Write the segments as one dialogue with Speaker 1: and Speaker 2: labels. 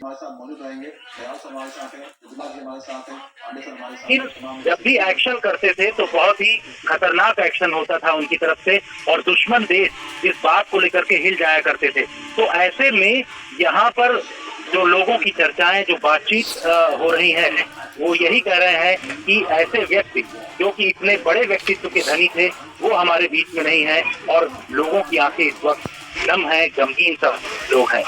Speaker 1: हमारे साथ मौजूद रहेंगे, दयाल सर हमारे साथ हैं, जिला जी हमारे साथ हैं, पांडे सर हमारे साथ हैं।
Speaker 2: जब भी एक्शन करते थे तो बहुत ही खतरनाक एक्शन होता था उनकी तरफ से और दुश्मन देश इस बात को लेकर के हिल जाया करते थे। तो ऐसे में यहाँ पर जो लोगों की चर्चाएं, जो बातचीत हो रही है, वो यही कह रहे हैं कि ऐसे व्यक्ति जो कि इतने बड़े व्यक्तित्व के धनी थे वो हमारे बीच में नहीं है और लोगों की आंखें इस वक्त नम है, गमगीन सब लोग हैं।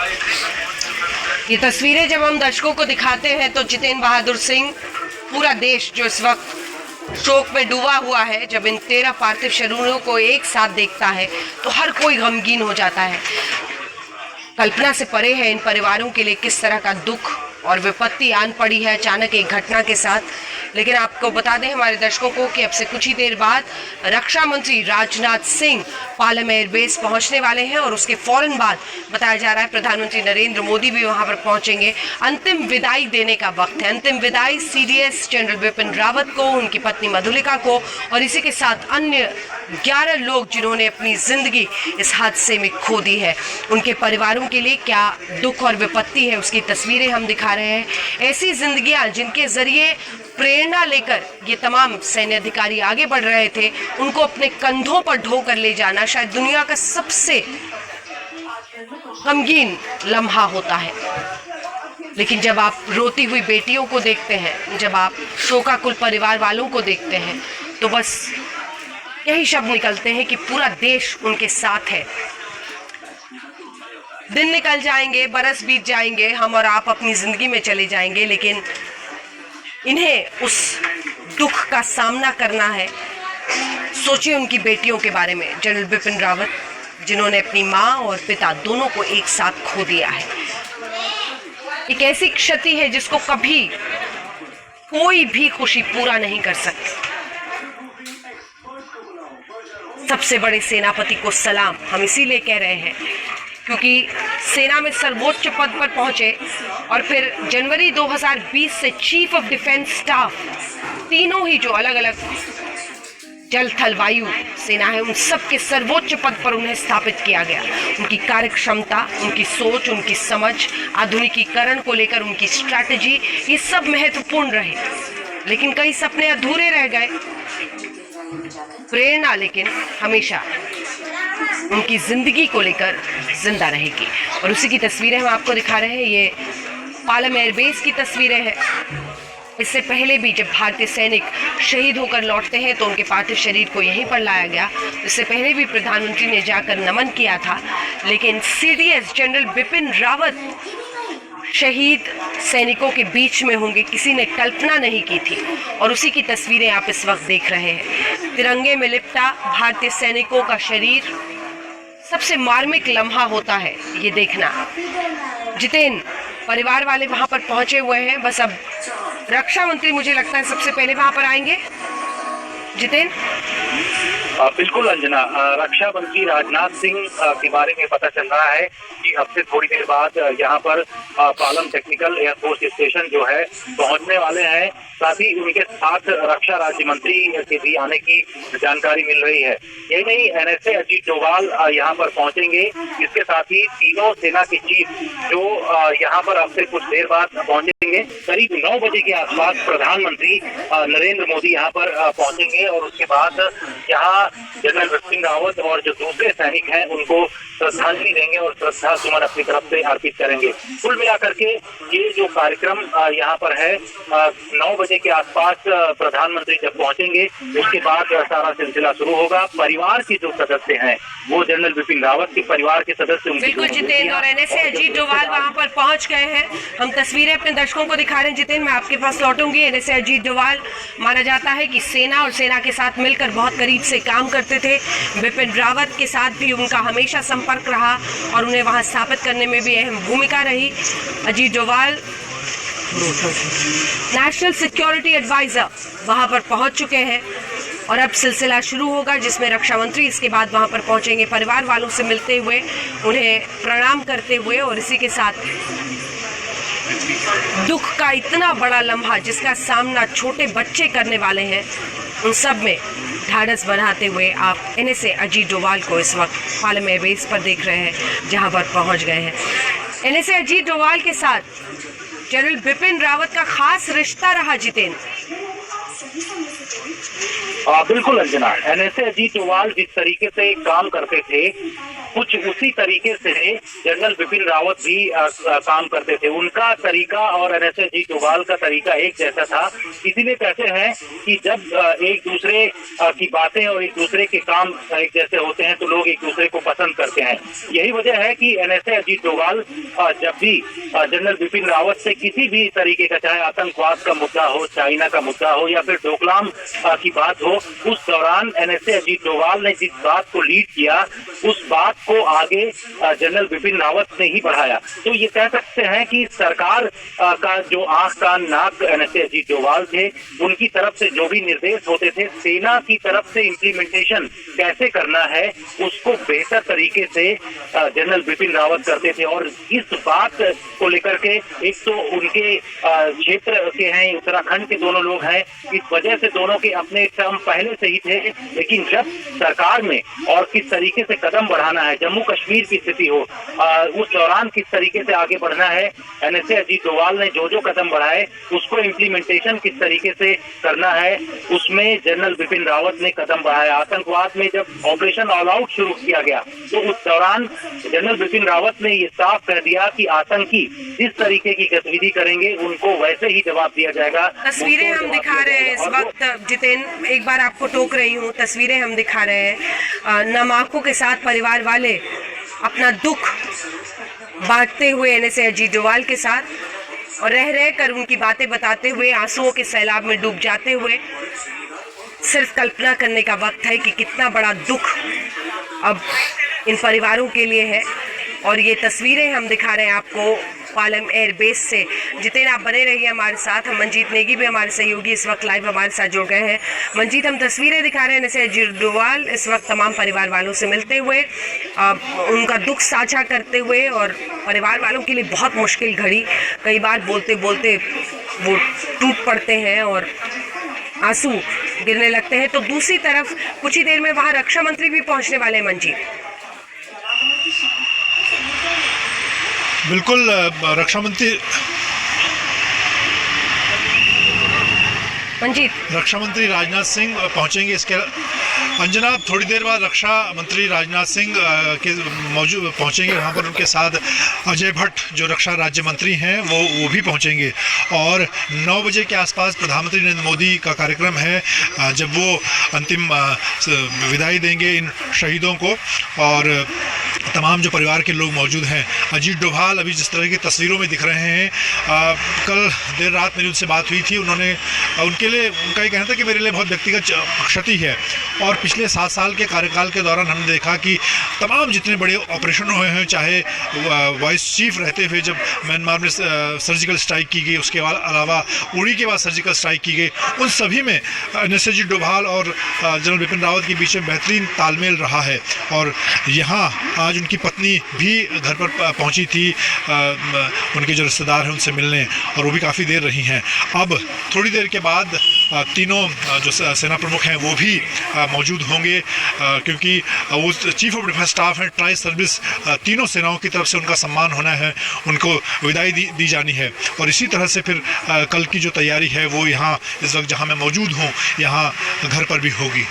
Speaker 3: ये तस्वीरें जब हम दर्शकों को दिखाते हैं तो जितेंद्र बहादुर सिंह, पूरा देश जो इस वक्त शोक में डूबा हुआ है, जब इन 13 पार्थिव शरीरों को एक साथ देखता है तो हर कोई गमगीन हो जाता है। कल्पना से परे है इन परिवारों के लिए किस तरह का दुख और विपत्ति आन पड़ी है अचानक एक घटना के साथ। लेकिन आपको बता दें हमारे दर्शकों को कि अब से कुछ ही देर बाद रक्षा मंत्री राजनाथ सिंह पालम एयरबेस पहुंचने वाले हैं और उसके फौरन बाद बताया जा रहा है प्रधानमंत्री नरेंद्र मोदी भी वहां पर पहुंचेंगे। अंतिम विदाई देने का वक्त है, अंतिम विदाई सीडीएस जनरल बिपिन रावत को, उनकी पत्नी मधुलिका को और इसी के साथ अन्य 11 लोग जिन्होंने अपनी जिंदगी इस हादसे में खो दी है, उनके परिवारों के लिए क्या दुख और विपत्ति है उसकी तस्वीरें हम दिखा रहे हैं। ऐसी जिंदगियां जिनके जरिए प्रेरणा लेकर ये तमाम सैन्य अधिकारी आगे बढ़ रहे थे, उनको अपने कंधों पर ढोकर ले जाना शायद दुनिया का सबसे गमगीन लम्हा होता है। लेकिन जब आप रोती हुई बेटियों को देखते हैं, जब आप शोकाकुल परिवार वालों को देखते हैं, तो बस यही शब्द निकलते हैं कि पूरा देश उनके साथ है। दिन निकल जाएंगे, बरस बीत जाएंगे, हम और आप अपनी जिंदगी में चले जाएंगे, लेकिन इन्हें उस दुख का सामना करना है। सोचिए उनकी बेटियों के बारे में, जनरल बिपिन रावत जिन्होंने अपनी माँ और पिता दोनों को एक साथ खो दिया है। एक ऐसी क्षति है जिसको कभी कोई भी खुशी पूरा नहीं कर सकती। सबसे बड़े सेनापति को सलाम हम इसीलिए कह रहे हैं क्योंकि सेना में सर्वोच्च पद पर पहुंचे और फिर जनवरी 2020 से चीफ ऑफ डिफेंस स्टाफ, तीनों ही जो अलग अलग जल थल वायु सेना है, उन सब के सर्वोच्च पद पर उन्हें स्थापित किया गया। उनकी कार्य क्षमता, उनकी सोच, उनकी समझ, आधुनिकीकरण को लेकर उनकी स्ट्रैटेजी, ये सब महत्वपूर्ण रहे। लेकिन कई सपने अधूरे रह गए। प्रेरणा लेकिन हमेशा उनकी जिंदगी को लेकर जिंदा रहेगी और उसी की तस्वीरें हम आपको दिखा रहे हैं। ये पालम एयरबेस की तस्वीरें हैं। इससे पहले भी जब भारतीय सैनिक शहीद होकर लौटते हैं तो उनके पार्थिव शरीर को यहीं पर लाया गया। इससे पहले भी प्रधानमंत्री ने जाकर नमन किया था, लेकिन सीडीएस जनरल बिपिन रावत शहीद सैनिकों के बीच में होंगे, किसी ने कल्पना नहीं की थी और उसी की तस्वीरें आप इस वक्त देख रहे हैं। तिरंगे में लिपटा भारतीय सैनिकों का शरीर, सबसे मार्मिक लम्हा होता है ये देखना। जितेंद्र, परिवार वाले वहां पर पहुंचे हुए हैं, बस अब रक्षा मंत्री मुझे लगता है सबसे पहले वहां पर आएंगे। जितेंद्र,
Speaker 2: बिल्कुल अंजना, रक्षा मंत्री राजनाथ सिंह के बारे में पता चल रहा है कि अब से थोड़ी देर बाद यहाँ पर पालम टेक्निकल एयरफोर्स स्टेशन जो है पहुंचने वाले हैं। साथ ही उनके साथ रक्षा राज्य मंत्री के भी आने की जानकारी मिल रही है। यही नहीं, एनएसए अजीत डोभाल यहाँ पर पहुंचेंगे। इसके साथ ही तीनों सेना के चीफ जो यहाँ पर अब से कुछ देर बाद पहुंचेंगे। करीब 9 बजे के आसपास प्रधानमंत्री नरेंद्र मोदी यहाँ पर पहुंचेंगे और उसके बाद यहाँ जनरल बिपिन रावत और जो दूसरे सैनिक हैं उनको श्रद्धांजलि देंगे और श्रद्धा सुमन अपनी तरफ से अर्पित करेंगे। कुल मिलाकर के ये जो कार्यक्रम यहाँ पर है, 9 बजे के आसपास प्रधानमंत्री जब पहुंचेंगे उसके बाद सारा सिलसिला शुरू होगा। परिवार के जो सदस्य हैं वो जनरल बिपिन रावत के परिवार के सदस्य,
Speaker 3: बिल्कुल जितेंद्र, और एनएसए अजीत डोभाल वहाँ पर पहुँच गए हैं। हम तस्वीरें अपने दर्शकों को दिखा रहे हैं। जितेंद्र, मैं आपके पास लौटूंगी। एनएसए अजीत डोभाल माना जाता है कि सेना और सेना के साथ मिलकर बहुत करीब से काम करते थे। बिपिन रावत के साथ भी उनका हमेशा संपर्क रहा और उन्हें वहां स्थापित करने में भी अहम भूमिका रही। Ajit Doval national security adviser वहां पर पहुंच चुके हैं और अब सिलसिला शुरू होगा जिसमें रक्षा मंत्री इसके बाद वहां पर पहुंचेंगे, परिवार वालों से मिलते हुए, उन्हें प्रणाम करते हुए और इसी के साथ दुख का इतना बड़ा लम्हा जिसका सामना छोटे बच्चे करने वाले हैं, उन सब में ढाढ़स बढ़ाते हुए आप एनएसए अजीत डोभाल को इस वक्त पालम एयरबेस पर देख रहे हैं जहां पर पहुंच गए हैं। एनएसए अजीत डोभाल के साथ जनरल बिपिन रावत का खास रिश्ता रहा जितेंद्र।
Speaker 2: बिल्कुल अंजना, एनएसए अजीत डोभाल जिस तरीके से काम करते थे कुछ उसी तरीके से जनरल बिपिन रावत भी काम करते थे। उनका तरीका और एनएसए अजीत डोभाल का तरीका एक जैसा था। इसीलिए कहते हैं कि जब एक दूसरे की बातें और एक दूसरे के काम एक जैसे होते हैं तो लोग एक दूसरे को पसंद करते हैं। यही वजह है कि एनएसए अजीत डोभाल जब भी जनरल बिपिन रावत से किसी भी तरीके का, चाहे आतंकवाद का मुद्दा हो, चाइना का मुद्दा हो या फिर डोकलाम की बात हो, उस दौरान एनएसए अजीत डोभाल ने जिस बात को लीड किया उस बात को आगे जनरल बिपिन रावत ने ही बढ़ाया। तो ये कह सकते हैं कि सरकार का जो आंख कान नाक एनएसए अजीत डोभाल थे, उनकी तरफ से जो भी निर्देश होते थे, सेना की तरफ से इम्प्लीमेंटेशन कैसे करना है उसको बेहतर तरीके से जनरल बिपिन रावत करते थे। और इस बात को लेकर के एक तो उनके क्षेत्र के हैं, उत्तराखंड के दोनों लोग हैं, इस वजह से दोनों के अपने टर्म पहले से ही थे। लेकिन जब सरकार में और किस तरीके से कदम बढ़ाना है, जम्मू कश्मीर की स्थिति हो, उस दौरान किस तरीके से आगे बढ़ना है, एनएसए अजीत डोभाल ने जो जो कदम बढ़ाए उसको इम्प्लीमेंटेशन किस तरीके से करना है उसमें जनरल बिपिन रावत ने कदम बढ़ाया। आतंकवाद में जब ऑपरेशन ऑल आउट शुरू किया गया तो उस दौरान जनरल बिपिन रावत ने ये साफ कह दिया कि आतंकी जिस तरीके की गतिविधि करेंगे उनको वैसे ही जवाब दिया जाएगा।
Speaker 3: तस्वीरें हम दिखा रहे हैं इस वक्त जितेंद्र, एक बार आपको टोक रही हूँ, तस्वीरें हम दिखा रहे हैं नम आंखों के साथ परिवार वाले अपना दुख बांटते हुए एनएसए अजीत डोभाल के साथ और रह कर उनकी बातें बताते हुए आंसुओं के सैलाब में डूब जाते हुए। सिर्फ कल्पना करने का वक्त है कि कितना बड़ा दुख अब इन परिवारों के लिए है। और ये तस्वीरें हम दिखा रहे हैं आपको पालम एयरबेस से। जितेंद्र आप बने रहिए हमारे साथ। हम मंजीत नेगी भी हमारे सहयोगी इस वक्त लाइव हमारे साथ जुड़ गए हैं। मंजीत, हम तस्वीरें दिखा रहे हैं एनएसए अजीत डोभाल इस वक्त तमाम परिवार वालों से मिलते हुए, उनका दुख साझा करते हुए, और परिवार वालों के लिए बहुत मुश्किल घड़ी, कई बार बोलते बोलते वो टूट पड़ते हैं और आंसू गिरने लगते हैं। तो दूसरी तरफ कुछ ही देर में वहाँ रक्षा मंत्री भी पहुँचने वाले हैं मंजीत।
Speaker 4: बिल्कुल, रक्षा मंत्री राजनाथ सिंह पहुंचेंगे। इसके अंजना थोड़ी देर बाद रक्षा मंत्री राजनाथ सिंह के मौजूद पहुंचेंगे। वहां पर उनके साथ अजय भट्ट जो रक्षा राज्य मंत्री हैं वो भी पहुंचेंगे। और 9 बजे के आसपास प्रधानमंत्री नरेंद्र मोदी का कार्यक्रम है जब वो अंतिम विदाई देंगे इन शहीदों को। और तमाम जो परिवार के लोग मौजूद हैं, अजीत डोभाल अभी जिस तरह की तस्वीरों में दिख रहे हैं, कल देर रात मेरी उनसे बात हुई थी। उनके लिए उनका ये कहना था कि मेरे लिए बहुत व्यक्तिगत क्षति है। और पिछले 7 साल के कार्यकाल के दौरान हमने देखा कि तमाम जितने बड़े ऑपरेशन हुए हैं, चाहे वाइस चीफ रहते हुए जब म्यांमार में सर्जिकल स्ट्राइक की गई, उसके अलावा उड़ी के बाद सर्जिकल स्ट्राइक की गई, उन सभी में एनएसए अजीत डोभाल और जनरल बिपिन रावत के बीच में बेहतरीन तालमेल रहा है। और यहाँ आज उनकी पत्नी भी घर पर पहुँची थी उनके जो रिश्तेदार हैं उनसे मिलने, और वो भी काफ़ी देर रही हैं। अब थोड़ी देर के बाद तीनों जो सेना प्रमुख हैं वो भी मौजूद होंगे, क्योंकि वो चीफ ऑफ डिफेंस स्टाफ हैं, ट्राई सर्विस, तीनों सेनाओं की तरफ से उनका सम्मान होना है, उनको विदाई दी जानी है। और इसी तरह से फिर कल की जो तैयारी है वो यहाँ इस वक्त जहाँ मैं मौजूद हूँ यहाँ घर पर भी होगी।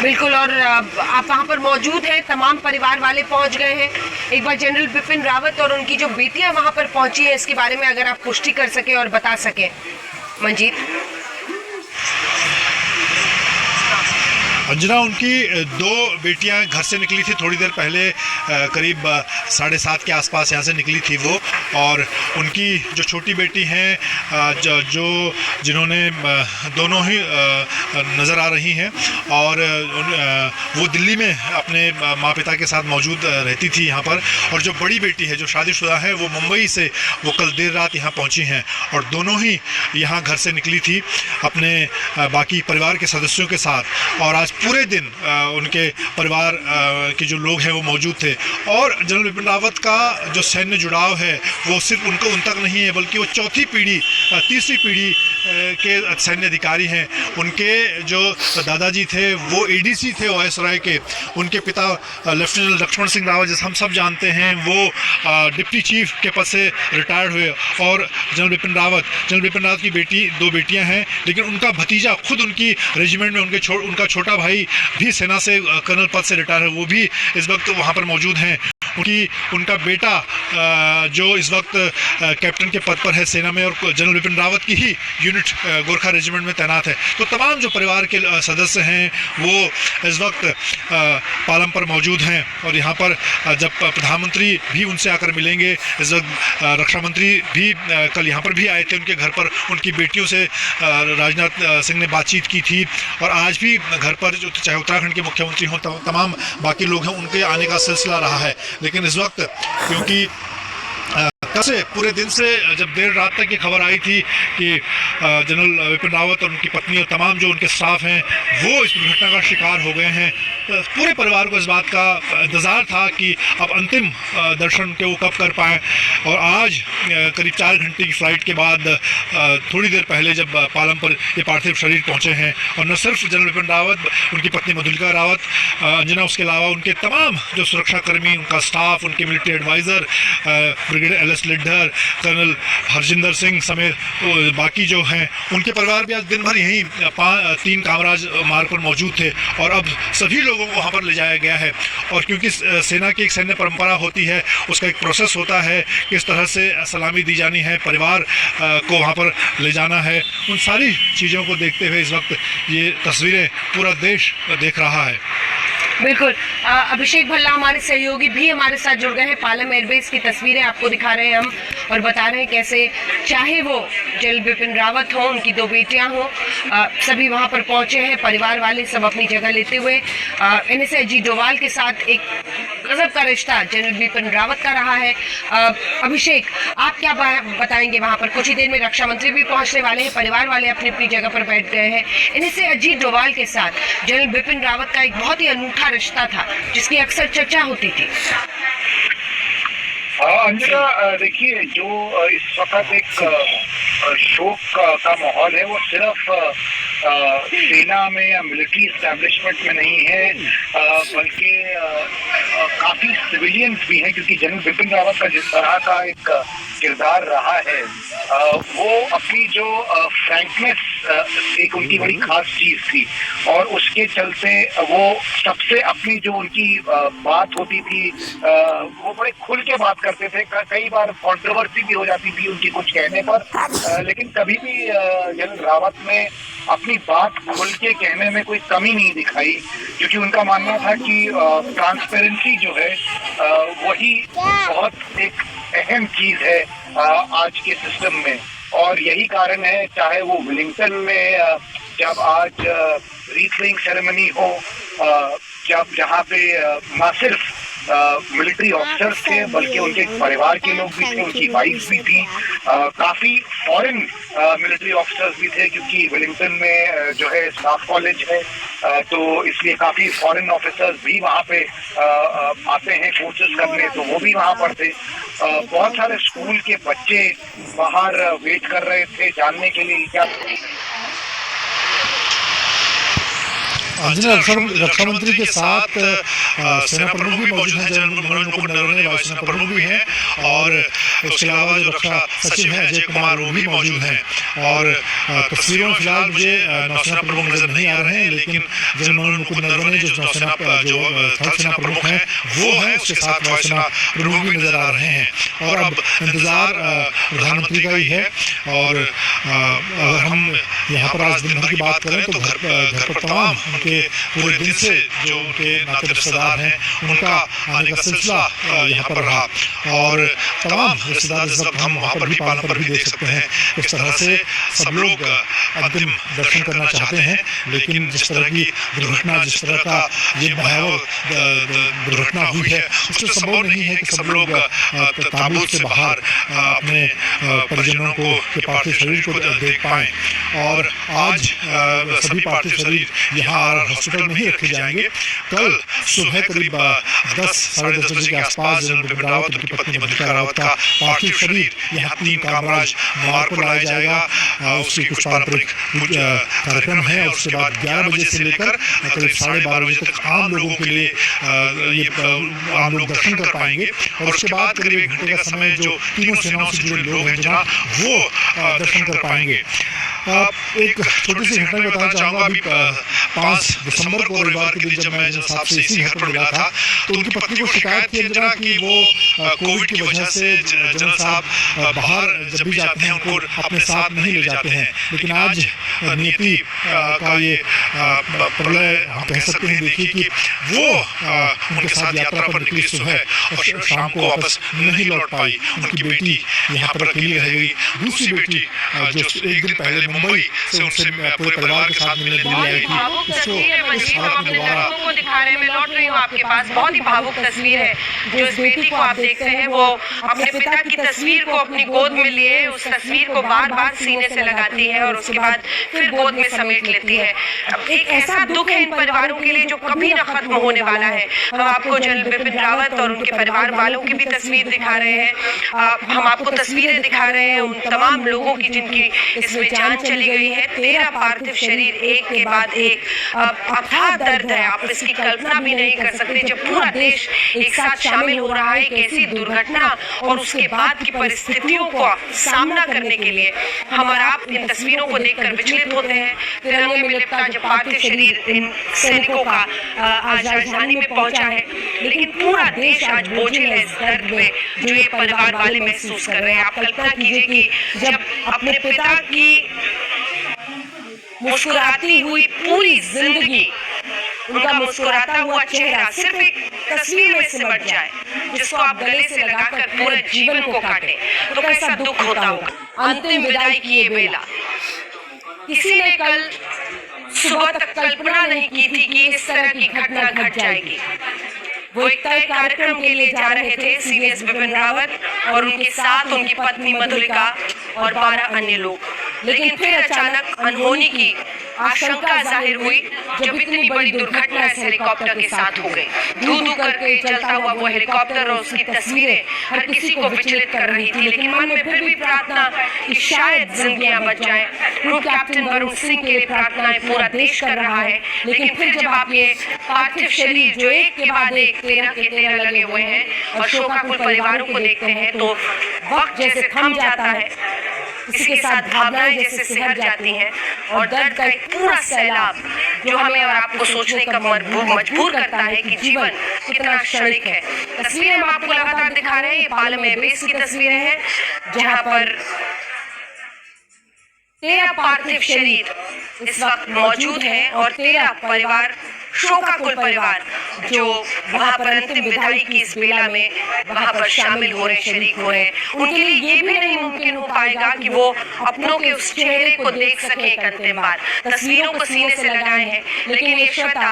Speaker 3: बिल्कुल, और आप वहाँ पर मौजूद हैं, तमाम परिवार वाले पहुँच गए हैं। एक बार जनरल बिपिन रावत और उनकी जो बेटियाँ वहाँ पर पहुँची हैं इसके बारे में अगर आप पुष्टि कर सकें और बता सकें मंजीत।
Speaker 4: अंजना, उनकी 2 बेटियां घर से निकली थी थोड़ी देर पहले, करीब 7:30 के आसपास यहाँ से निकली थी वो। और उनकी जो छोटी बेटी हैं जिन्होंने दोनों ही नज़र आ रही हैं, और वो दिल्ली में अपने माँ पिता के साथ मौजूद रहती थी यहाँ पर। और जो बड़ी बेटी है जो शादीशुदा है वो मुंबई से वो कल देर रात यहाँ पहुँची हैं, और दोनों ही यहाँ घर से निकली थी अपने बाकी परिवार के सदस्यों के साथ। और आज पूरे दिन उनके परिवार के जो लोग हैं वो मौजूद थे। और जनरल बिपिन रावत का जो सैन्य जुड़ाव है वो सिर्फ उन तक नहीं है, बल्कि वो चौथी पीढ़ी, तीसरी पीढ़ी के सैन्य अधिकारी हैं, उनके जो दादाजी थे वो एडीसी थे वायसराय के, उनके पिता लेफ्टिनेंट लक्ष्मण सिंह रावत, जैसे हम सब जानते हैं, वो डिप्टी चीफ के पद से रिटायर्ड हुए। और जनरल बिपिन रावत की दो बेटियां हैं, लेकिन उनका भतीजा खुद उनकी रेजिमेंट में उनका छोटा भाई भी सेना से कर्नल पद से रिटायर है, वो भी इस वक्त वहाँ पर मौजूद हैं। उनका बेटा जो इस वक्त कैप्टन के पद पर है सेना में, और जनरल बिपिन रावत की ही यूनिट गोरखा रेजिमेंट में तैनात है। तो तमाम जो परिवार के सदस्य हैं वो इस वक्त पालम पर मौजूद हैं। और यहाँ पर जब प्रधानमंत्री भी उनसे आकर मिलेंगे, इस वक्त रक्षा मंत्री भी कल यहाँ पर भी आए थे, उनके घर पर उनकी बेटियों से राजनाथ सिंह ने बातचीत की थी। और आज भी घर पर जो चाहे उत्तराखंड के मुख्यमंत्री हों, तमाम बाकी लोग हैं, उनके आने का सिलसिला रहा है। लेकिन इस वक्त क्योंकि कल से पूरे दिन से जब देर रात तक ये खबर आई थी कि जनरल बिपिन रावत और उनकी पत्नी और तमाम जो उनके स्टाफ हैं वो इस दुर्घटना का शिकार हो गए हैं, पूरे परिवार को इस बात का इंतज़ार था कि अब अंतिम दर्शन के वो कब कर पाएँ। और आज करीब 4 घंटे की फ़्लाइट के बाद थोड़ी देर पहले जब पालम पर ये पार्थिव शरीर पहुँचे हैं, और न सिर्फ जनरल बिपिन रावत, उनकी पत्नी मधुलिका रावत, अंजना, उसके अलावा उनके तमाम जो सुरक्षाकर्मी, उनका स्टाफ, उनके military adviser brigadier LS Lidder, colonel Harjinder Singh समेत बाकी जो हैं, उनके परिवार भी आज दिन भर यहीं 3 कामराज मार्ग पर मौजूद थे। और अब सभी लोगों को वहाँ पर ले जाया गया है। और क्योंकि सेना की एक सैन्य परंपरा होती है, उसका एक प्रोसेस होता है, किस तरह से सलामी दी जानी है, परिवार को वहाँ पर ले जाना है, उन सारी चीज़ों को देखते हुए इस वक्त ये तस्वीरें पूरा देश देख रहा है।
Speaker 3: बिल्कुल। अभिषेक भल्ला हमारे सहयोगी भी हमारे साथ जुड़ गए हैं। पालम एयरबेस की तस्वीरें आपको दिखा रहे हैं हम, और बता रहे हैं कैसे चाहे वो जनरल बिपिन रावत हों, उनकी 2 बेटियां हों, सभी वहां पर पहुंचे हैं, परिवार वाले सब अपनी जगह लेते हुए। NSA अजीत डोभाल के साथ एक गजब का रिश्ता जनरल बिपिन रावत का रहा है। अभिषेक, आप क्या बताएंगे? वहां पर कुछ ही देर में रक्षा मंत्री भी पहुंचने वाले हैं, परिवार वाले अपनी अपनी जगह पर बैठ गए हैं। NSA अजीत डोभाल के साथ जनरल बिपिन रावत का एक बहुत ही अनूठा रिश्ता था, जिसकी अक्सर चर्चा होती थी।
Speaker 2: अंजना, देखिए, जो इस वक्त एक शोक का माहौल है, वो सिर्फ सेना में या मिलिट्री एस्टैब्लिशमेंट में नहीं है, बल्कि काफ़ी सिविलियंस भी हैं, क्योंकि जनरल बिपिन रावत का जिस तरह का एक किरदार रहा है, वो अपनी जो फ्रैंकनेस एक उनकी बड़ी खास चीज़ थी। और उसके चलते वो सबसे अपनी जो उनकी बात होती थी, वो बड़े खुल के बात करते थे। कई बार कंट्रोवर्सी भी हो जाती थी उनकी कुछ कहने पर, लेकिन कभी भी जनरल रावत ने अपनी बात खुल के कहने में कोई कमी नहीं दिखाई, क्योंकि उनका मानना था कि ट्रांसपेरेंसी जो है वही बहुत एक अहम चीज है आज के सिस्टम में। और यही कारण है, चाहे वो वेलिंगटन में जब आज रीथलिंग सेरेमनी हो, जहाँ पे न सिर्फ मिलिट्री ऑफिसर्स थे, बल्कि उनके परिवार के लोग भी थे, उनकी वाइफ भी थी, काफ़ी फॉरेन मिलिट्री ऑफिसर्स भी थे, क्योंकि वेलिंगटन में जो है स्टाफ कॉलेज है, तो इसलिए काफ़ी फॉरेन ऑफिसर्स भी वहाँ पे आते हैं कोर्सेज करने, तो वो भी वहाँ पर थे। बहुत सारे स्कूल के बच्चे बाहर वेट कर रहे थे जानने के लिए क्या।
Speaker 4: रक्षा मंत्री के साथ सेना प्रमुख भी मौजूद हैं, जनरल मनोज मुकुंद नरवणे वायुसेना प्रमुख भी हैं, और उसके अलावा जो रक्षा सचिव हैं अजय कुमार वो भी मौजूद हैं। और तस्वीरों में फिलहाल मुझे नौसेना प्रमुख नजर नहीं आ रहे हैं, लेकिन जनरल मनोज मुकुंद नरवणे जो नौसेना जो थल सेना प्रमुख हैं वो हैं, उसके साथ वायुसेना प्रमुख भी नजर आ रहे हैं। और अब इंतजार प्रधानमंत्री का ही है। और अगर हम यहाँ पर आज दिन भर की बात करें तो घर पर तमाम उनके पूरे दिन से जो उनके नाते रिश्तेदार हैं उनका आने का सिलसिला यहाँ पर रहा। और तमाम रिश्तेदार इस वक्त हम वहाँ पर भी पालम पर भी देख सकते हैं किस तरह से सब लोग अंतिम दर्शन करना चाहते हैं, लेकिन जिस तरह की दुर्घटना, जिस तरह का ये भयावह दुर्घटना हुई है, उससे संभव नहीं है कि सब लोग ताबूत से बाहर अपने परिजनों को के पार्थिव शरीर को देख पाएँ। और आज सभी पार्थिव शरीर यहाँ हॉस्पिटल में ही रखे जाएंगे। कल सुबह करीब 10 साढ़े 10 बजे के आसपास जनरल बिपिन रावत, उनकी पत्नी मधुलिका रावत का पार्थिव शरीर यहाँ 3 कामराज मार्ग पर लाया जाएगा। उसकी कुछ पारंपरिक कार्यक्रम है। उसके बाद 11 बजे से लेकर करीब 12:30 बजे तक आम लोगों के लिए ये आम लोग दर्शन कर पाएंगे। और उसके बाद करीब 1 घंटे का समय जो तीनों सेनाओं से जुड़े लोग हैं जनाब, वो दर्शन कर पाएंगे। एक छोटी सी घटना बताना चाहूँगा। अभी 5 दिसंबर को रविवार के दिन जब मैं जनरल साहब से इसी घर पर मिला था तो उनकी पत्नी को शिकायत की जना कि वो कोविड की वजह से जनरल साहब बाहर जब भी जाते हैं उनको अपने साथ नहीं ले जाते हैं। लेकिन आज नियति का ये प्रलय हम कह सकते हैं। देखिए कि वो उनके साथ यात्रा पर निकली सुबह और शाम को वापस नहीं लौट पाई। उनकी बेटी यहाँ पर अकेली रह गई। दूसरी बेटी जो एक दिन पहले मुंबई से उनसे पूरे परिवार के साथ मिलने दिल्ली आई थी, उसको इस हालत में दोबारा
Speaker 3: को दिखा रहे हैं। मैं लौट रही हूँ आपके पास। बहुत ही भावुक तस्वीर है जो इस बेटी को आप देखते हैं। वो अपने पिता की तस्वीर को अपनी गोद में लिए उस तस्वीर को बार-बार सीने से लगाती है और उसके बाद फिर गोद में समेट लेती है। एक ऐसा दुख है इन परिवारों के लिए जो कभी न खत्म होने वाला है। हम आपको जनरल बिपिन रावत और उनके परिवार वालों की भी तस्वीर दिखा रहे हैं। हम आपको तस्वीरें दिखा रहे हैं उन तमाम लोगों की जिनकी इसमें जान चली गई है। 13 पार्थिव शरीर एक के बाद एक। अथाह दर्द है, आप इसकी कल्पना भी नहीं कर सकते। जब पूरा देश एक साथ शामिल हो रहा है एक ऐसी दुर्घटना और उसके बाद की परिस्थितियों का सामना करने के लिए हम और आप इन तस्वीरों को देखकर विचलित होते हैं। तिरंगे में लिपटा जब पार्थिव शरीर इन सैनिकों का आज राजधानी में पहुंचा है, लेकिन पूरा देश आज बोझिल है इस दर्द में जो ये परिवार वाले महसूस कर रहे हैं। आप कल्पना कीजिए कि जब अपने पिता की मुस्कुराती हुई पूरी जिंदगी, उनका मुस्कुराता हुआ चेहरा सिर्फ एक तस्वीर में सिमट जाए जिसको आप गले से लगाकर पूरे जीवन को काटे तो कैसा दुख होता होगा। अंतिम विदाई की ये बेला किसी ने कल सुबह तक कल्पना नहीं की थी कि इस तरह की घटना घट जाएगी। वो एक तय कार्यक्रम के लिए जा रहे थे सीडीएस बिपिन रावत और उनके साथ उनकी पत्नी मधुलिका और 12 अन्य लोग। लेकिन फिर अचानक अनहोनी की आशंका जाहिर हुई जब इतनी बड़ी दुर्घटना इस हेलीकॉप्टर के साथ हो गई। धू धू करके चलता हुआ वो हेलीकॉप्टर और उसकी तस्वीरें हर किसी को विचलित कर रही थी। लेकिन मन में फिर भी प्रार्थना कि शायद जिंदगियां बच जाएं। ग्रुप कैप्टन वरुण सिंह के लिए प्रार्थनाएं पूरा देश कर रहा है। लेकिन फिर जब आप ये पार्थिव शरीर जो एक के बाद एक 13 के 13 लगे हुए हैं और शोकाकुल परिवारों को देखते हैं तो वक्त जैसे थम जाता है, इसी के साथ भावनाएं जैसे सिहर जाती हैं और दर्द का एक पूरा सैलाब जो हमें और आपको सोचने का मजबूर करता है कि जीवन कितना क्षणिक है। तस्वीरें हम आपको लगातार दिखा रहे हैं। ये पालम एयरबेस की तस्वीरें हैं जहां पर 13 पार्थिव शरीर इस वक्त मौजूद हैं और 13 परिवार, शोकाकुल परिवार जो वहां पर अंतिम विदाई की इस बेला में वहां पर शामिल हो रहे, शरीक हो रहे। उनके लिए ये भी नहीं मुमकिन हो पाएगा कि वो अपनों के उस चेहरे को देख सके एक अंतिम बार। तस्वीरों को सीने से लगाए हैं लेकिन ये श्वेता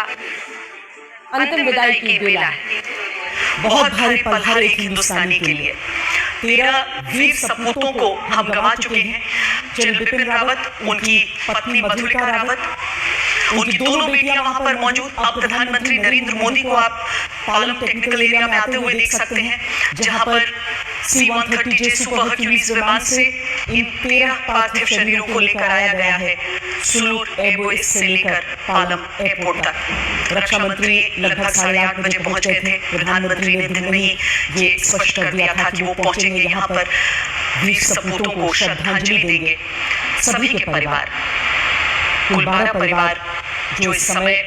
Speaker 3: अंतिम विदाई की बेला है।
Speaker 5: बहुत भारी पल हर एक हिंदुस्तानी के लिए। 13 वीर सपूतों को हम गंवा चुके हैं। जनरल बिपिन रावत, उनकी पत्नी मधुलिका रावत, उनकी दोनों बेटियां वहां पर मौजूद। अब प्रधानमंत्री नरेंद्र मोदी को आप पालम टेक्निकल एरिया में आते हुए देख सकते हैं जहां पर C-130J सुपर हर्क्यूलिस विमान से इन 13 पार्थिव शरीरों को लेकर आया गया है सुलूर एयरबेस से लेकर पालम एयरपोर्ट तक। रक्षा मंत्री लगभग 8:30 बजे पहुंच गए थे। प्रधानमंत्री ने दिन में ही ये स्पष्ट कर दिया था कि वो पहुंचेंगे यहाँ पर, वीर सपूतों को श्रद्धांजलि देंगे। सभी के परिवार, कुल 12 परिवार जो इस समय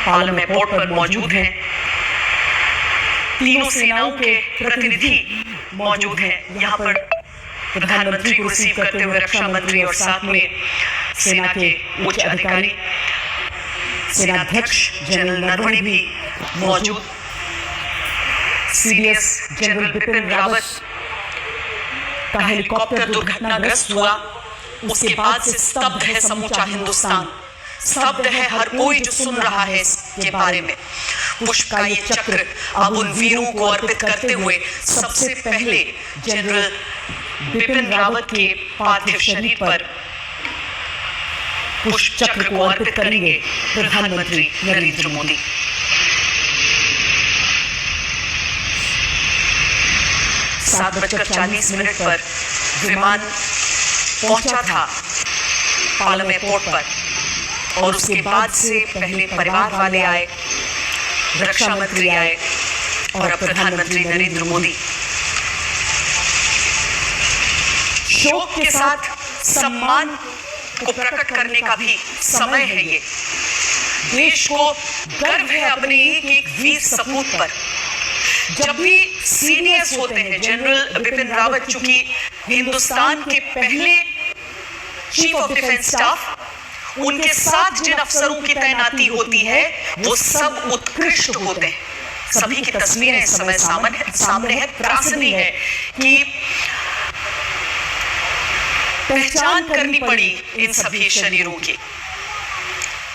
Speaker 5: पालम एयरपोर्ट पर मौजूद हैं, तीनों सेनाओं के प्रतिनिधि मौजूद हैं यहाँ पर प्रधानमंत्री को रिसीव करते हुए। रक्षा मंत्री और साथ में सेना के उच्च अधिकारी, सेनाध्यक्ष जनरल नरवणे भी मौजूद। सीडीएस जनरल बिपिन रावत का हेलीकॉप्टर दुर्घटनाग्रस्त हुआ, उसके बाद से स्तब्ध है समूचा हिंदुस्तान, स्तब्ध है हर कोई जो सुन रहा है इसके बारे में। पुष्प का ये चक्र अब उन वीरों को अर्पित करते हुए सबसे पहले जनरल बिपिन रावत के पार्थिव शरीर पर पुष्प चक्र को अर्पित करेंगे प्रधानमंत्री नरेंद्र मोदी। सात 7:40 पर विमान पहुंचा था पालम एयरपोर्ट पर और उसके बाद से पहले परिवार वाले आए, रक्षा मंत्री आए और अब प्रधानमंत्री नरेंद्र मोदी। शोक के साथ सम्मान को प्रकट करने का भी समय है ये। देश को गर्व है अपने एक वीर सपूत पर। जब भी सीनियर्स होते हैं, जनरल बिपिन रावत चूंकि हिंदुस्तान के पहले चीफ ऑफ डिफेंस स्टाफ, उनके साथ जिन अफसरों की तैनाती होती है वो सब उत्कृष्ट होते हैं। सभी की तस्वीरें इस समय सामने है। त्रासदी है कि पहचान करनी पड़ी इन सभी शरीरों की।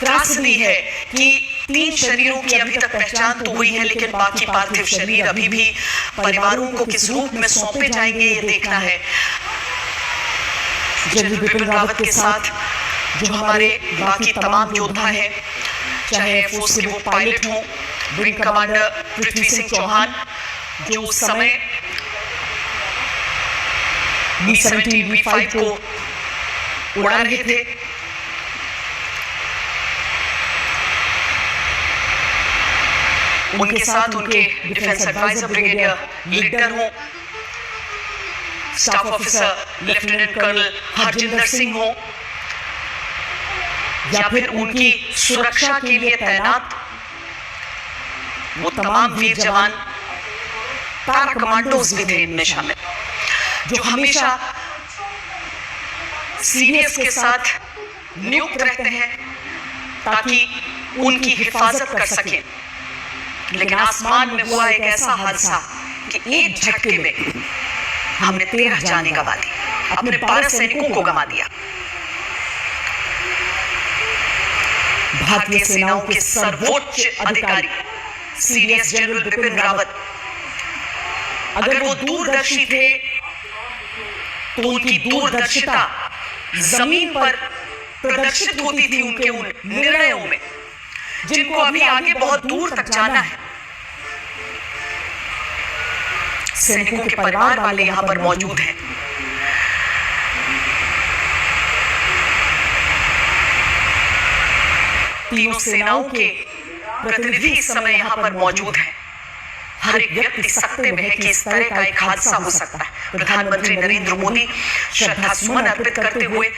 Speaker 5: त्रासदी है कि 3 शरीरों की अभी तक पहचान तो हुई है, लेकिन बाकी पार्थिव शरीर अभी भी परिवारों को किस रूप में सौंपे जाएंगे ये देखना है। जनरल बिपिन रावत के साथ जो हमारे बाकी तमाम योद्धा हैं, चाहे एयरफोर्स के वो पायलट हों, विंग कमांडर पृथ्वी सिंह चौहान जो उस समय B-17 B-5 को उड़ा रहे थे, उनके साथ उनके डिफेंस एडवाइजर ब्रिगेडियर लीडर हों, staff officer lieutenant colonel Harjinder Singh हो, या फिर उनकी सुरक्षा के लिए तैनात वो तमाम वीर जवान, पैरा कमांडोज भी थे इनमें शामिल, जो हमेशा सीनियर्स के साथ नियुक्त रहते हैं ताकि उनकी हिफाजत कर सकें। लेकिन आसमान में हुआ एक ऐसा हादसा कि एक झटके में हमने 13 जाने गंवा दी, अपने 12 सैनिकों को गंवा दिया। भारतीय सेनाओं के सर्वोच्च अधिकारी सीडीएस जनरल बिपिन रावत, अगर वो दूरदर्शी थे तो उनकी दूरदर्शिता जमीन पर प्रदर्शित होती थी उनके उन निर्णयों में, जिनको अभी आगे बहुत दूर तक जाना है। सैनिकों के परिवार वाले यहां पर मौजूद हैं। तीनों सेनाओं के प्रतिनिधि इस समय यहां पर मौजूद हैं। हर एक व्यक्ति सकते में है कि इस तरह का एक हादसा हो सकता है। प्रधानमंत्री नरेंद्र मोदी श्रद्धा सुमन अर्पित करते हुए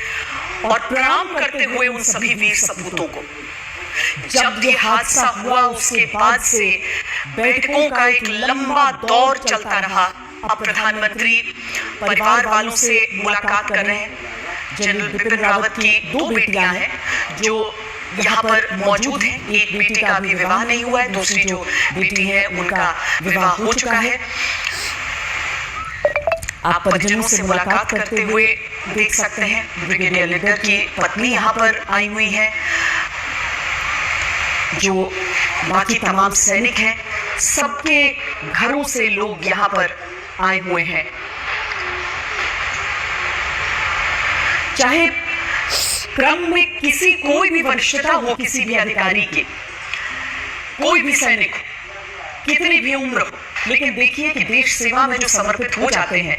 Speaker 5: और प्रणाम करते हुए उन सभी वीर सपूतों को। जब ये हादसा हुआ उसके बाद से बैठकों का एक लंबा दौर चलता रहा। अब प्रधानमंत्री परिवार वालों से मुलाकात कर रहे हैं। जनरल बिपिन रावत की 2 बेटियां हैं जो यहाँ पर मौजूद हैं। एक बेटी का अभी विवाह नहीं हुआ है, दूसरी जो बेटी है उनका विवाह हो चुका है। आप परिजनों से मुलाकात करते हुए देख सकते हैं ब्रिगेडियर लीडर की पत्नी यहाँ पर आई हुई है, जो बाकी तमाम सैनिक हैं, सबके घरों से लोग यहाँ पर आए हुए हैं। चाहे क्रम में किसी कोई भी वरिष्ठता हो, किसी भी अधिकारी के, कोई भी सैनिक हो, कितनी भी उम्र हो, लेकिन देखिए कि देश सेवा में जो समर्पित हो जाते हैं,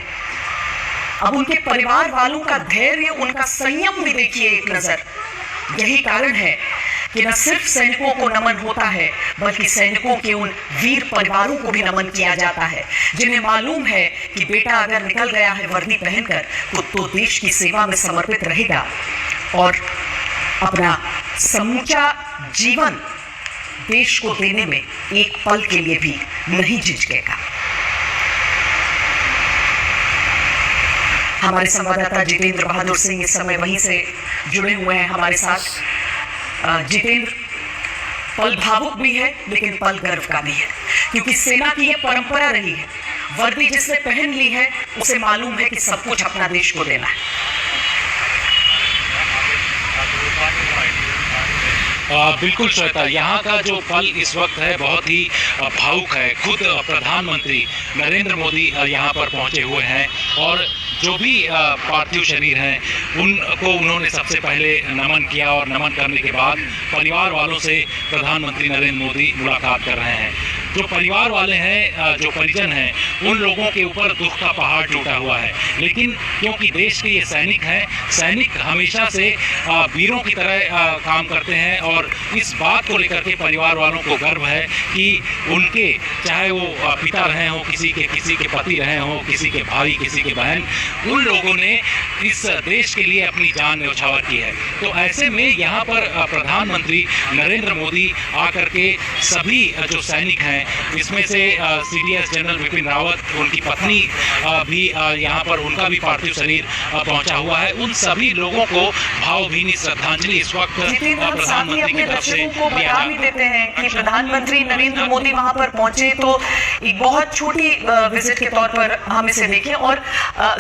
Speaker 5: अब उनके परिवार वालों का धैर्य, उनका संयम भी देखिए एक नजर। यही कारण है कि न सिर्फ सैनिकों को नमन होता है, बल्कि सैनिकों के उन वीर परिवारों को भी नमन किया जाता है, जिन्हें मालूम है कि बेटा अगर निकल गया है वर्दी पहनकर तो देश की सेवा में समर्पित रहेगा और अपना समूचा जीवन देश को देने में एक पल के लिए भी नहीं झिझकेगा। हमारे संवाददाता जितेंद्र बहादुर सिंह इस समय वहीं से जुड़े हुए हैं हमारे साथ। जितेंद्र, पल भावुक भी है लेकिन पल गर्व का भी है, क्योंकि सेना की यह परंपरा रही है, वर्दी जिसने पहन ली है उसे मालूम है कि सब कुछ अपना देश को देना है।
Speaker 6: बिल्कुल श्वेता, यहाँ का जो पल इस वक्त है बहुत ही भावुक है। खुद प्रधानमंत्री नरेंद्र मोदी यहाँ पर पहुँचे हुए हैं और जो भी पार्थिव शरीर हैं उनको उन्होंने सबसे पहले नमन किया और नमन करने के बाद परिवार वालों से प्रधानमंत्री नरेंद्र मोदी मुलाकात कर रहे हैं। जो परिवार वाले हैं, जो परिजन हैं, उन लोगों के ऊपर दुख का पहाड़ टूटा हुआ है, लेकिन क्योंकि देश के ये सैनिक हैं, सैनिक हमेशा से वीरों की तरह काम करते हैं और इस बात को लेकर के परिवार वालों को गर्व है कि उनके चाहे वो पिता रहे हों, किसी के पति रहे हों, किसी के भाई, किसी के बहन, उन लोगों ने इस देश के लिए अपनी जान न्यौछावर की है। तो ऐसे में यहाँ पर प्रधानमंत्री नरेंद्र मोदी आकर के सभी जो सैनिक हैं, इसमें से CDS जनरल विपिन रावत, उनकी पत्नी भी यहाँ पर उनका भी पार्थिव शरीर पहुँचा हुआ है, उन सभी लोगों को भावभीनी श्रद्धांजलि इस वक्त प्रधानमंत्री की तरफ से
Speaker 5: को बता भी देते हैं कि प्रधानमंत्री नरेंद्र मोदी वहां पर पहुंचे तो एक बहुत छोटी विजिट के तौर पर हम इसे देखें और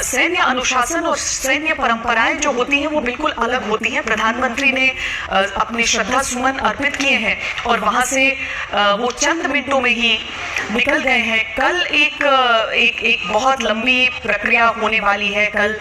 Speaker 5: सैन्य अनुशासन और सैन्य परंपराएं जो होती हैं वो बिल्कुल अलग होती हैं। प्रधानमंत्री ने अपने श्रद्धा सुमन अर्पित किए हैं और वहां से वो चंद मिनटों में ही निकल गए हैं। कल एक बहुत लंबी प्रक्रिया होने वाली है। कल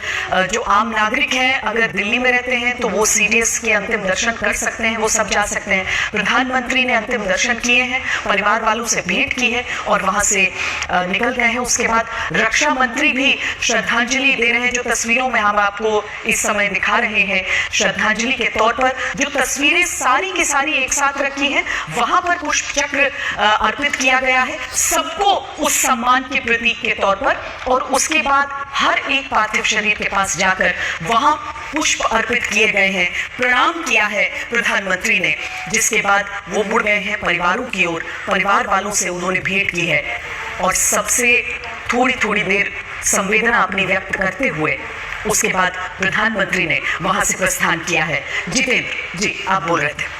Speaker 5: जो आम नागरिक हैं, अगर दिल्ली में रहते हैं तो वो CDS के अंतिम दर्शन कर सकते हैं, वो सब जा सकते हैं। प्रधानमंत्री ने अंतिम दर्शन किए हैं, परिवार वालों से भेंट की है और वहां से निकल गए हैं। उसके बाद रक्षा मंत्री भी श्रद्धांजलि दे रहे हैं। जो तस्वीरों में हम आपको इस समय दिखा रहे हैं, श्रद्धांजलि के तौर पर जो तस्वीरें सारी की सारी एक साथ रखी हैं, वहां पर पुष्प चक्र अर्पित किया गया है सबको उस सम्मान के प्रतीक के तौर पर। और उसके बाद हर एक पार्थिव शरीर के पास जाकर वहां पुष्प अर्पित किए गए हैं, प्रणाम किया है प्रधानमंत्री ने, जिसके बाद वो मुड़ गए हैं परिवारों की ओर। परिवार वालों से उन्होंने भेंट की है और सबसे थोड़ी देर संवेदना अपनी व्यक्त करते हुए उसके बाद प्रधानमंत्री ने वहां से प्रस्थान किया है। जितेंद्र जी, आप बोल रहे थे।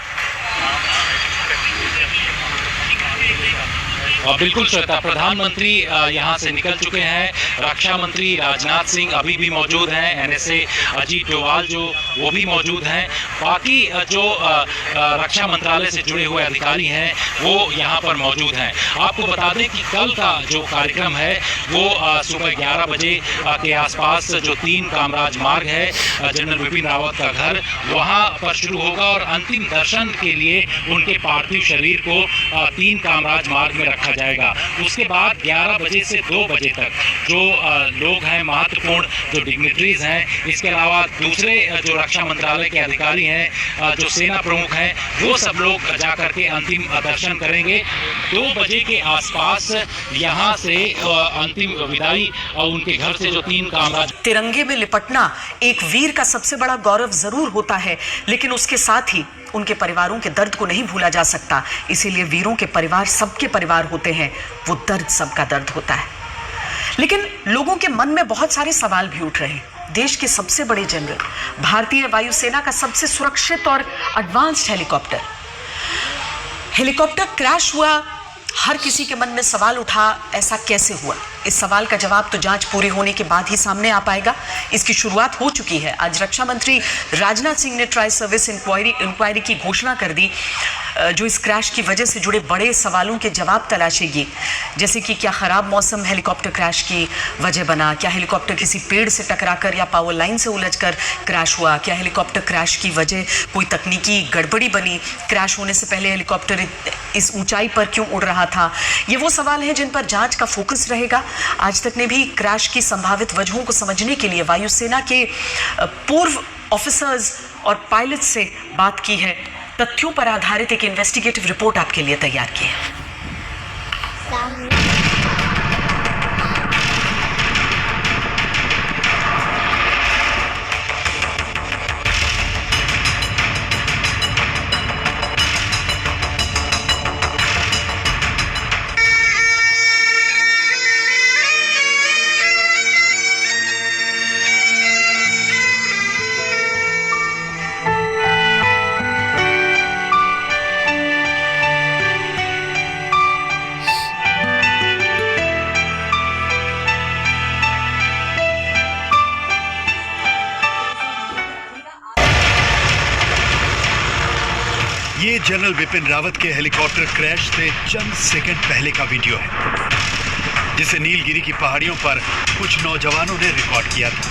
Speaker 6: बिल्कुल श्वेता, प्रधानमंत्री यहाँ से निकल चुके हैं। रक्षा मंत्री राजनाथ सिंह अभी भी मौजूद हैं, NSA अजीत डोवाल जो वो भी मौजूद हैं। बाकी जो रक्षा मंत्रालय से जुड़े हुए अधिकारी हैं वो यहाँ पर मौजूद हैं। आपको बता दें कि कल का जो कार्यक्रम है वो सुबह 11 बजे के आसपास जो 3 कामराज मार्ग है, जनरल विपिन रावत का घर, वहाँ पर शुरू होगा और अंतिम दर्शन के लिए उनके पार्थिव शरीर को 3 कामराज मार्ग में रखा जाएगा। उसके बाद 11 बजे से 2 बजे तक जो लोग हैं, महत्वपूर्ण जो डिग्निटरीज हैं, इसके अलावा दूसरे जो रक्षा मंत्रालय के अधिकारी हैं, जो सेना प्रमुख हैं, वो सब लोग जाकर के अंतिम दर्शन करेंगे। 2 बजे के आसपास यहाँ से अंतिम विदाई और उनके घर से जो 3 कामराज।
Speaker 5: तिरंगे में लिपटना एक वीर का सबसे बड़ा गौरव जरूर होता है, लेकिन उसके साथ ही उनके परिवारों के दर्द को नहीं भूला जा सकता। इसीलिए वीरों के परिवार सबके परिवार होते हैं, वो दर्द सबका दर्द होता है। लेकिन लोगों के मन में बहुत सारे सवाल भी उठ रहे हैं। देश के सबसे बड़े जनरल, भारतीय वायुसेना का सबसे सुरक्षित और एडवांस्ड हेलीकॉप्टर क्रैश हुआ। हर किसी के मन में सवाल उठा, ऐसा कैसे हुआ? इस सवाल का जवाब तो जांच पूरी होने के बाद ही सामने आ पाएगा। इसकी शुरुआत हो चुकी है। आज रक्षा मंत्री राजनाथ सिंह ने ट्राई सर्विस इंक्वायरी की घोषणा कर दी, जो इस क्रैश की वजह से जुड़े बड़े सवालों के जवाब तलाशेगी। जैसे कि क्या खराब मौसम हेलीकॉप्टर क्रैश की वजह बना? क्या हेलीकॉप्टर किसी पेड़ से टकराकर या पावर लाइन से उलझकर क्रैश हुआ? क्या हेलीकॉप्टर क्रैश की वजह कोई तकनीकी गड़बड़ी बनी? क्रैश होने से पहले हेलीकॉप्टर इस ऊंचाई पर क्यों उड़ रहा था? ये वो सवाल हैं जिन पर जांच का फोकस रहेगा। आज तक ने भी क्रैश की संभावित वजहों को समझने के लिए वायुसेना के पूर्व ऑफिसर्स और पायलट से बात की है। तथ्यों पर आधारित एक इन्वेस्टिगेटिव रिपोर्ट आपके लिए तैयार की है।
Speaker 7: ये जनरल बिपिन रावत के हेलीकॉप्टर क्रैश से चंद सेकंड पहले का वीडियो है, जिसे नीलगिरी की पहाड़ियों पर कुछ नौजवानों ने रिकॉर्ड किया था।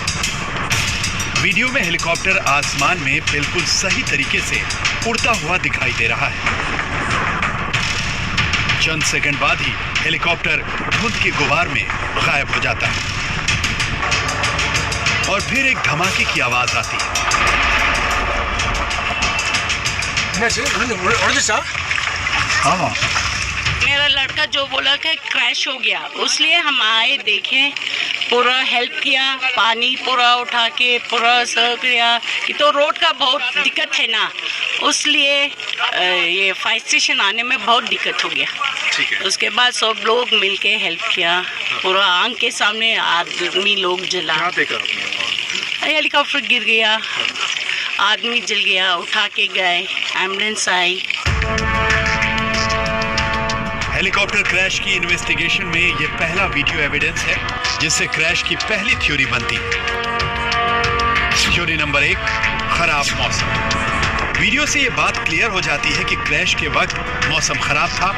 Speaker 7: वीडियो में हेलीकॉप्टर आसमान में बिल्कुल सही तरीके से उड़ता हुआ दिखाई दे रहा है। चंद सेकंड बाद ही हेलीकॉप्टर धुंध के गुबार में गायब हो जाता है और फिर एक धमाके की आवाज आती है। हाँ,
Speaker 8: मेरा लड़का जो बोला कि क्रैश हो गया, उसलिए हम आए, देखें, पूरा हेल्प किया, पानी पूरा उठा के पूरा सर्व किया कि तो रोड का बहुत दिक्कत है ना, उसलिए ये फायर स्टेशन आने में बहुत दिक्कत हो गया।
Speaker 7: ठीक है।
Speaker 8: उसके बाद सब लोग मिलके हेल्प किया, पूरा आंख के सामने आदमी लोग जला, हेलीकॉप्टर गिर गया, आदमी जल गया, उठा के गए, एम्बुलेंस आई।
Speaker 7: हेलीकॉप्टर क्रैश की इन्वेस्टिगेशन में ये पहला वीडियो एविडेंस है जिससे क्रैश की पहली थ्योरी बनती है। थ्योरी नंबर 1, खराब मौसम। वीडियो से ये बात क्लियर हो जाती है कि क्रैश के वक्त मौसम खराब था,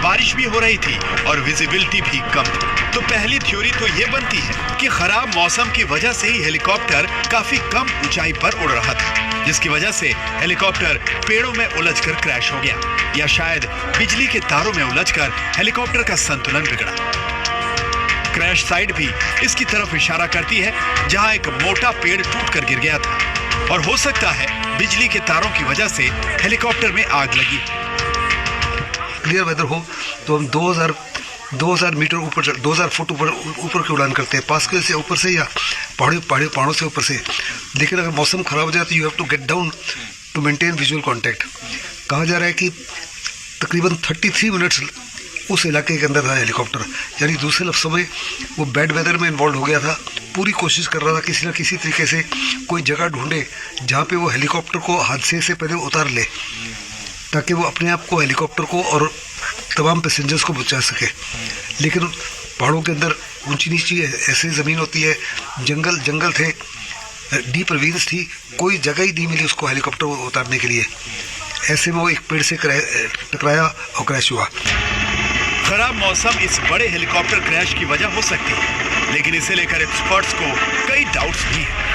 Speaker 7: बारिश भी हो रही थी और विजिबिलिटी भी कम थी। तो पहली थ्योरी तो ये बनती है कि खराब मौसम की वजह से ही हेलीकॉप्टर काफी कम ऊंचाई पर उड़ रहा था, जिसकी वजह से हेलीकॉप्टर पेड़ों में उलझकर क्रैश हो गया, या शायद बिजली के तारों में उलझकर हेलीकॉप्टर का संतुलन बिगड़ा। क्रैश साइट भी इसकी तरफ इशारा करती है जहां एक मोटा पेड़ टूटकर गिर गया था, और हो सकता है बिजली के तारों की वजह से हेलीकॉप्टर में आग लगी।
Speaker 9: क्लियर वेदर हो तो हम 2000 मीटर ऊपर 2000 फुट ऊपर की उड़ान करते हैं, पास से ऊपर से या पहाड़ों से ऊपर से। लेकिन अगर मौसम खराब हो जाए तो you have to get down to maintain visual contact. कहा जा रहा है कि तकरीबन 33 मिनट्स उस इलाके के अंदर था हेलीकॉप्टर, यानी दूसरे लफ्ज़ों में वो बैड वेदर में इन्वॉल्व हो गया था। पूरी कोशिश कर रहा था किसी न किसी तरीके से कोई जगह ढूंढे जहाँ पे वो हेलीकॉप्टर को हादसे से पहले उतार ले, ताकि वो अपने आप को, हेलीकॉप्टर को और तमाम पैसेंजर्स को बचा सके। लेकिन पहाड़ों के अंदर ऊंची नीची ऐसी ज़मीन होती है, जंगल थे, डीप रवीन्स थी, कोई जगह ही नहीं मिली उसको हेलीकॉप्टर उतारने के लिए। ऐसे में वो एक पेड़ से टकराया और क्रैश हुआ।
Speaker 7: खराब मौसम इस बड़े हेलीकॉप्टर क्रैश की वजह हो सकती है, लेकिन इसे लेकर एक्सपर्ट्स को कई डाउट्स भी हैं।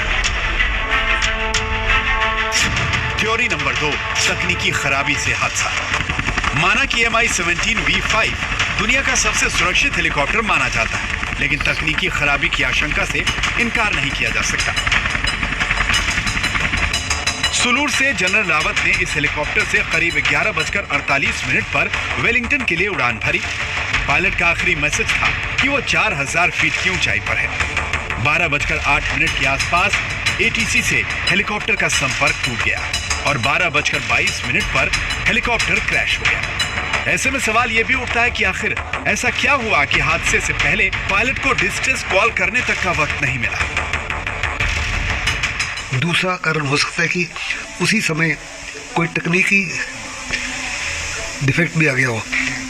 Speaker 7: थ्योरी नंबर 2, तकनीकी खराबी से हादसा। माना कि Mi-17V5 दुनिया का सबसे सुरक्षित हेलीकॉप्टर माना जाता है, लेकिन तकनीकी खराबी की आशंका से इनकार नहीं किया जा सकता। सुलूर से जनरल रावत ने इस हेलीकॉप्टर से करीब 11:48 पर वेलिंगटन के लिए उड़ान भरी। पायलट का आखिरी मैसेज था कि वो 4000 फीट की ऊंचाई पर है। 12:08 के आसपास ATC से हेलीकॉप्टर का संपर्क टूट गया और 12:22 पर हेलीकॉप्टर क्रैश हो गया। ऐसे में सवाल यह भी उठता है कि आखिर ऐसा क्या हुआ कि हादसे से पहले पायलट को डिस्ट्रेस कॉल करने तक का वक्त नहीं मिला।
Speaker 9: दूसरा कारण हो सकता है कि उसी समय कोई तकनीकी डिफेक्ट भी आ गया हो।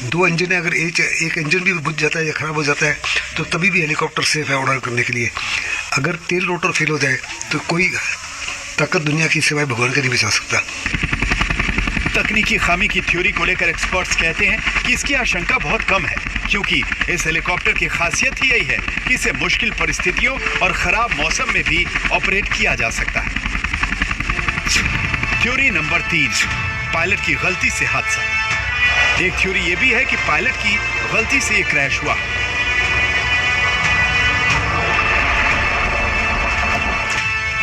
Speaker 9: 2 इंजन है, अगर एक इंजन भी बुझ जाता है या ख़राब हो जाता है तो तभी भी हेलीकॉप्टर सेफ है उड़ान करने के लिए। अगर टेल रोटर फेल हो जाए तो कोई ताकत दुनिया की सिवाय भगवान के नहीं बचा सकता।
Speaker 7: तकनीकी खामी की थ्योरी को लेकर एक्सपर्ट्स कहते हैं कि इसकी आशंका बहुत कम है, क्योंकि इस हेलीकॉप्टर की खासियत ही यही है कि इसे मुश्किल परिस्थितियों और खराब मौसम में भी ऑपरेट किया जा सकता है। थ्योरी नंबर 3, पायलट की गलती से हादसा। एक थ्योरी यह भी है कि पायलट की गलती से यह क्रैश हुआ।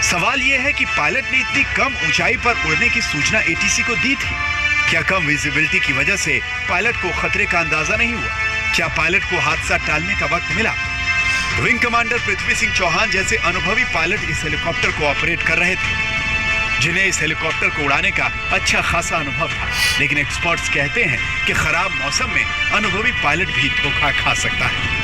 Speaker 7: सवाल यह है कि पायलट ने इतनी कम ऊंचाई पर उड़ने की सूचना ATC को दी थी। क्या कम विजिबिलिटी की वजह से पायलट को खतरे का अंदाजा नहीं हुआ? क्या पायलट को हादसा टालने का वक्त मिला? विंग कमांडर पृथ्वी सिंह चौहान जैसे अनुभवी पायलट इस हेलीकॉप्टर को ऑपरेट कर रहे थे, जिन्हें इस हेलीकॉप्टर को उड़ाने का अच्छा खासा अनुभव था। लेकिन एक्सपर्ट्स कहते हैं कि खराब मौसम में अनुभवी पायलट भी धोखा खा सकता है।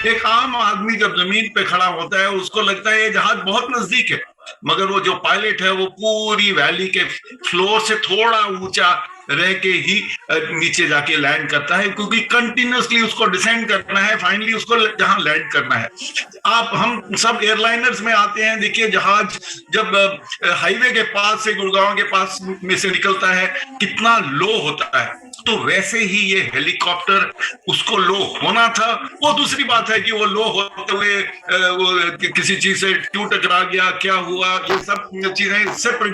Speaker 10: एक आम आदमी जब जमीन पे खड़ा होता है उसको लगता है ये जहाज बहुत नजदीक है, मगर वो जो पायलट है वो पूरी वैली के फ्लोर से थोड़ा ऊंचा रह के ही नीचे जाके लैंड करता है, क्योंकि कंटिन्यूसली उसको डिसेंड करना है, फाइनली उसको जहां लैंड करना है। आप हम सब एयरलाइनर्स में आते हैं, देखिए जहाज जब हाईवे के पास से, गुड़गांव के पास में से निकलता है कितना लो होता है, तो वैसे ही ये हेलीकॉप्टर उसको लो होना था। वो दूसरी बात है कि वो लो होते हुए वो किसी चीज से क्यों टकरा गया, क्या हुआ, ये सब चीजें सेपरेट